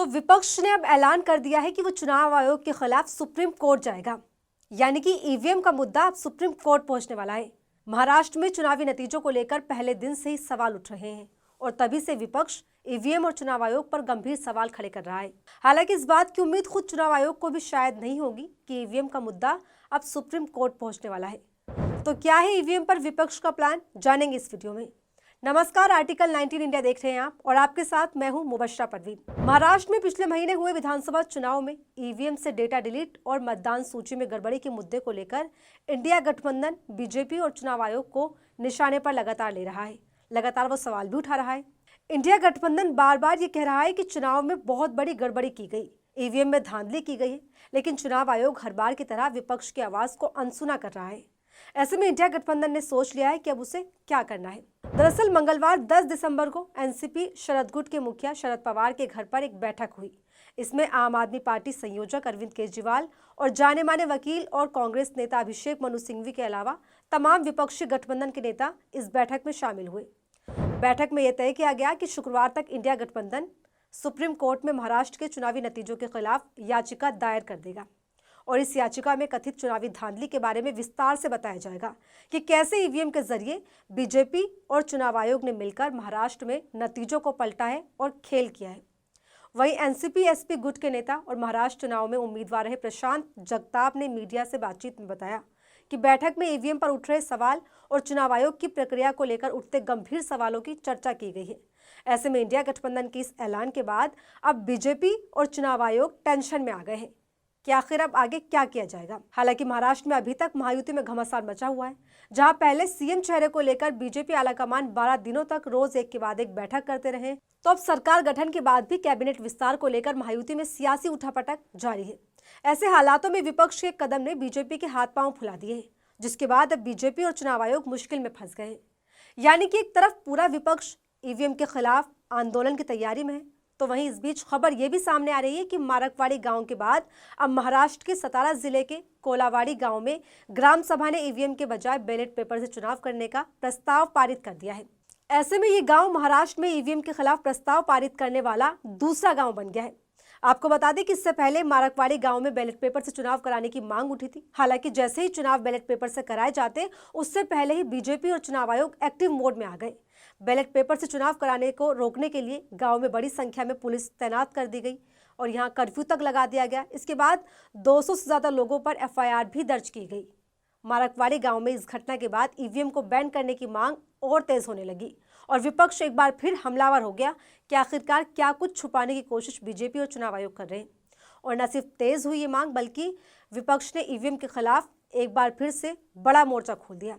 विपक्ष ने अब ऐलान कर दिया है कि वो चुनाव आयोग के खिलाफ सुप्रीम कोर्ट जाएगा। यानी कि ईवीएम का मुद्दा अब सुप्रीम कोर्ट पहुंचने वाला है। महाराष्ट्र में चुनावी नतीजों को लेकर पहले दिन से ही सवाल उठ रहे हैं और तभी से विपक्ष ईवीएम और चुनाव आयोग पर गंभीर सवाल खड़े कर रहा है। हालांकि इस बात की उम्मीद खुद चुनाव आयोग को भी शायद नहीं होगी कि ईवीएम का मुद्दा अब सुप्रीम कोर्ट पहुंचने वाला है। तो क्या है ईवीएम पर विपक्ष का प्लान, जानेंगे इस वीडियो में। नमस्कार, आर्टिकल 19 इंडिया देख रहे हैं आप और आपके साथ मैं हूं मुबश्शरा परवीन। महाराष्ट्र में पिछले महीने हुए विधानसभा चुनाव में ईवीएम से डेटा डिलीट और मतदान सूची में गड़बड़ी के मुद्दे को लेकर इंडिया गठबंधन बीजेपी और चुनाव आयोग को निशाने पर लगातार ले रहा है। लगातार वो सवाल भी उठा रहा है। इंडिया गठबंधन बार बार ये कह रहा है कि चुनाव में बहुत बड़ी गड़बड़ी की गई, ईवीएम में धांधली की गई है, लेकिन चुनाव आयोग हर बार की तरह विपक्ष की आवाज को अनसुना कर रहा है। ऐसे में इंडिया गठबंधन ने सोच लिया है कि अब उसे क्या करना है। दरअसल मंगलवार 10 दिसंबर को एनसीपी शरद गुट के मुखिया शरद पवार के घर पर एक बैठक हुई। इसमें आम आदमी पार्टी संयोजक अरविंद केजरीवाल और जाने माने वकील और कांग्रेस नेता अभिषेक मनु सिंघवी के अलावा तमाम विपक्षी गठबंधन के नेता इस बैठक में शामिल हुए। बैठक में यह तय किया गया कि शुक्रवार तक इंडिया गठबंधन सुप्रीम कोर्ट में महाराष्ट्र के चुनावी नतीजों के खिलाफ याचिका दायर कर देगा और इस याचिका में कथित चुनावी धांधली के बारे में विस्तार से बताया जाएगा कि कैसे ईवीएम के जरिए बीजेपी और चुनाव आयोग ने मिलकर महाराष्ट्र में नतीजों को पलटा है और खेल किया है। वहीं एनसीपी एसपी गुट के नेता और महाराष्ट्र चुनाव में उम्मीदवार रहे प्रशांत जगताप ने मीडिया से बातचीत में बताया कि बैठक में ईवीएम पर उठ रहे सवाल और चुनाव आयोग की प्रक्रिया को लेकर उठते गंभीर सवालों की चर्चा की गई है। ऐसे में इंडिया गठबंधन के इस ऐलान के बाद अब बीजेपी और चुनाव आयोग टेंशन में आ गए हैं कि आखिर अब आगे क्या किया जाएगा। हालांकि महाराष्ट्र में अभी तक महायुति में घमासान मचा हुआ है, जहां पहले सीएम चेहरे को लेकर बीजेपी आलाकमान 12 दिनों तक रोज एक के बाद एक बैठक करते रहे, तो अब सरकार गठन के बाद भी कैबिनेट विस्तार को लेकर महायुति में सियासी उठापटक जारी है। ऐसे हालातों में विपक्ष के कदम ने बीजेपी के हाथ पांव फुला दिए हैं, जिसके बाद अब बीजेपी और चुनाव आयोग मुश्किल में फंस गए हैं। यानी कि एक तरफ पूरा विपक्ष ईवीएम के खिलाफ आंदोलन की तैयारी में है, तो वहीं इस बीच खबर यह भी सामने आ रही है कि मारकवाड़ी गांव के बाद अब महाराष्ट्र के सतारा जिले के कोलावाड़ी गांव में ग्राम सभा ने ईवीएम के बजाय बैलेट पेपर से चुनाव करने का प्रस्ताव पारित कर दिया है। ऐसे में ये गांव महाराष्ट्र में ईवीएम के खिलाफ प्रस्ताव पारित करने वाला दूसरा गांव बन गया है। आपको बता दें कि इससे पहले मारकवाड़ी गांव में बैलेट पेपर से चुनाव कराने की मांग उठी थी। हालांकि जैसे ही चुनाव बैलेट पेपर से कराए जाते, उससे पहले ही बीजेपी और चुनाव आयोग एक्टिव मोड में आ गए। बैलेट पेपर से चुनाव कराने को रोकने के लिए गांव में बड़ी संख्या में पुलिस तैनात कर दी गई और यहां कर्फ्यू तक लगा दिया गया। इसके बाद 200 से ज्यादा लोगों पर एफआईआर भी दर्ज की गई। मारकवाड़ी गांव में इस घटना के बाद ईवीएम को बैन करने की मांग और तेज होने लगी और विपक्ष एक बार फिर हमलावर हो गया कि आखिरकार क्या कुछ छुपाने की कोशिश बीजेपी और चुनाव आयोग कर रहे हैं। और न सिर्फ तेज हुई ये मांग, बल्कि विपक्ष ने ईवीएम के खिलाफ एक बार फिर से बड़ा मोर्चा खोल दिया।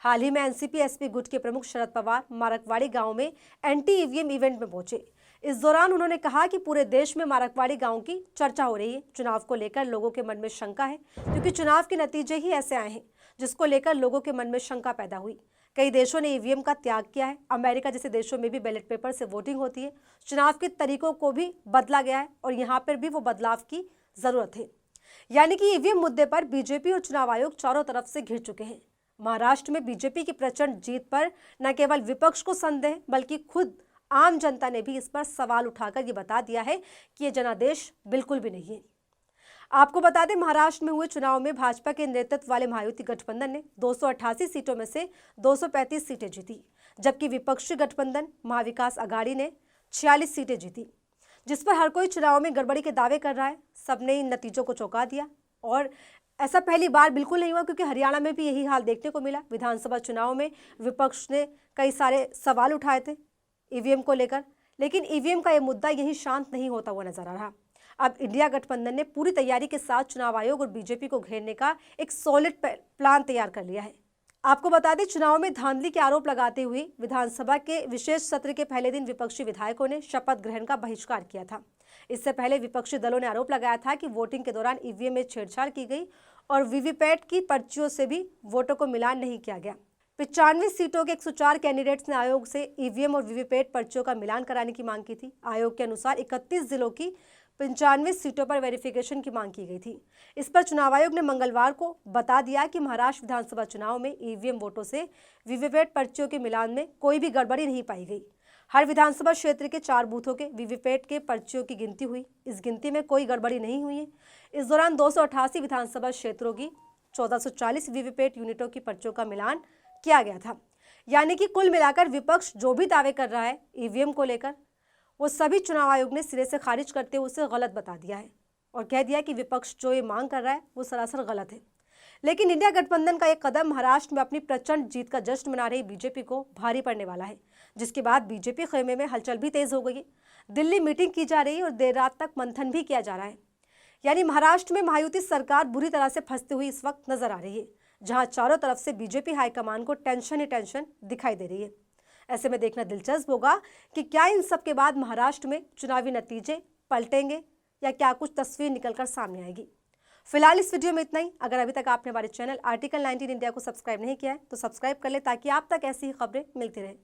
हाल ही में एनसीपी एसपी गुट के प्रमुख शरद पवार मारकवाड़ी गांव में एंटी ईवीएम इवेंट में पहुंचे। इस दौरान उन्होंने कहा कि पूरे देश में मारकवाड़ी गांव की चर्चा हो रही है। चुनाव को लेकर लोगों के मन में शंका है, क्योंकि चुनाव के नतीजे ही ऐसे आए हैं जिसको लेकर लोगों के मन में शंका पैदा हुई। कई देशों ने ईवीएम का त्याग किया है। अमेरिका जैसे देशों में भी बैलेट पेपर से वोटिंग होती है। चुनाव के तरीकों को भी बदला गया है और यहाँ पर भी वो बदलाव की जरूरत है। यानी कि ईवीएम मुद्दे पर बीजेपी और चुनाव आयोग चारों तरफ से घिर चुके हैं। महाराष्ट्र में बीजेपी की प्रचंड जीत पर न केवल विपक्ष को संदेह, बल्कि खुद आम जनता ने भी इस पर सवाल उठाकर ये बता दिया है कि ये जनादेश बिल्कुल भी नहीं है। आपको बता दें, महाराष्ट्र में हुए चुनाव में भाजपा के नेतृत्व वाले महायुति गठबंधन ने 288 सीटों में से 235 सीटें जीती, जबकि विपक्षी गठबंधन महाविकास अघाड़ी ने 46 सीटें जीती, जिस पर हर कोई चुनाव में गड़बड़ी के दावे कर रहा है। सबने इन नतीजों को चौंका दिया और ऐसा पहली बार बिल्कुल नहीं हुआ, क्योंकि हरियाणा में भी यही हाल देखने को मिला। विधानसभा चुनाव में विपक्ष ने कई सारे सवाल उठाए थे ईवीएम को लेकर, लेकिन ईवीएम का ये मुद्दा यही शांत नहीं होता हुआ नजर आ रहा। अब इंडिया गठबंधन ने पूरी तैयारी के साथ चुनाव आयोग और बीजेपी को घेरने का एक सॉलिड प्लान तैयार कर लिया है। आपको बता दें, चुनाव में धांधली के आरोप लगाते हुए विधानसभा के विशेष सत्र के पहले दिन विपक्षी विधायकों ने शपथ ग्रहण का बहिष्कार किया था। इससे पहले विपक्षी दलों ने आरोप लगाया था कि वोटिंग के दौरान ईवीएम में छेड़छाड़ की गई और वीवीपैट की पर्चियों से भी वोटों को मिलान नहीं किया गया। 95 सीटों के 104 कैंडिडेट्स ने आयोग से ईवीएम और वीवीपैट पर्चियों का मिलान कराने की मांग की थी। आयोग के अनुसार 31 जिलों की 95 सीटों पर वेरिफिकेशन की मांग की गई थी। इस पर चुनाव आयोग ने मंगलवार को बता दिया कि महाराष्ट्र विधानसभा चुनाव में ईवीएम वोटों से वीवीपैट पर्चियों के मिलान में कोई भी गड़बड़ी नहीं पाई गई। हर विधानसभा क्षेत्र के 4 बूथों के वीवीपैट के पर्चियों की गिनती हुई। इस गिनती में कोई गड़बड़ी नहीं हुई है। इस दौरान 288 विधानसभा क्षेत्रों की 1440 वीवीपैट यूनिटों की पर्चियों का मिलान किया गया था। यानी कि कुल मिलाकर विपक्ष जो भी दावे कर रहा है ईवीएम को लेकर, वो सभी चुनाव आयोग ने सिरे से खारिज करते हुए उसे गलत बता दिया है और कह दिया कि विपक्ष जो ये मांग कर रहा है वो सरासर गलत है। लेकिन इंडिया गठबंधन का एक कदम महाराष्ट्र में अपनी प्रचंड जीत का जश्न मना रही बीजेपी को भारी पड़ने वाला है, जिसके बाद बीजेपी खेमे में हलचल भी तेज हो गई है। दिल्ली मीटिंग की जा रही है और देर रात तक मंथन भी किया जा रहा है। यानी महाराष्ट्र में महायुति सरकार बुरी तरह से फंसती हुई इस वक्त नजर आ रही है, जहां चारों तरफ से बीजेपी हाईकमान को टेंशन ही टेंशन दिखाई दे रही है। ऐसे में देखना दिलचस्प होगा कि क्या इन सब के बाद महाराष्ट्र में चुनावी नतीजे पलटेंगे या क्या कुछ तस्वीर निकलकर सामने आएगी। फिलहाल इस वीडियो में इतना ही। अगर अभी तक आपने हमारे चैनल आर्टिकल 19 इंडिया को सब्सक्राइब नहीं किया है तो सब्सक्राइब कर ले ताकि आप तक ऐसी ही खबरें मिलती रहे।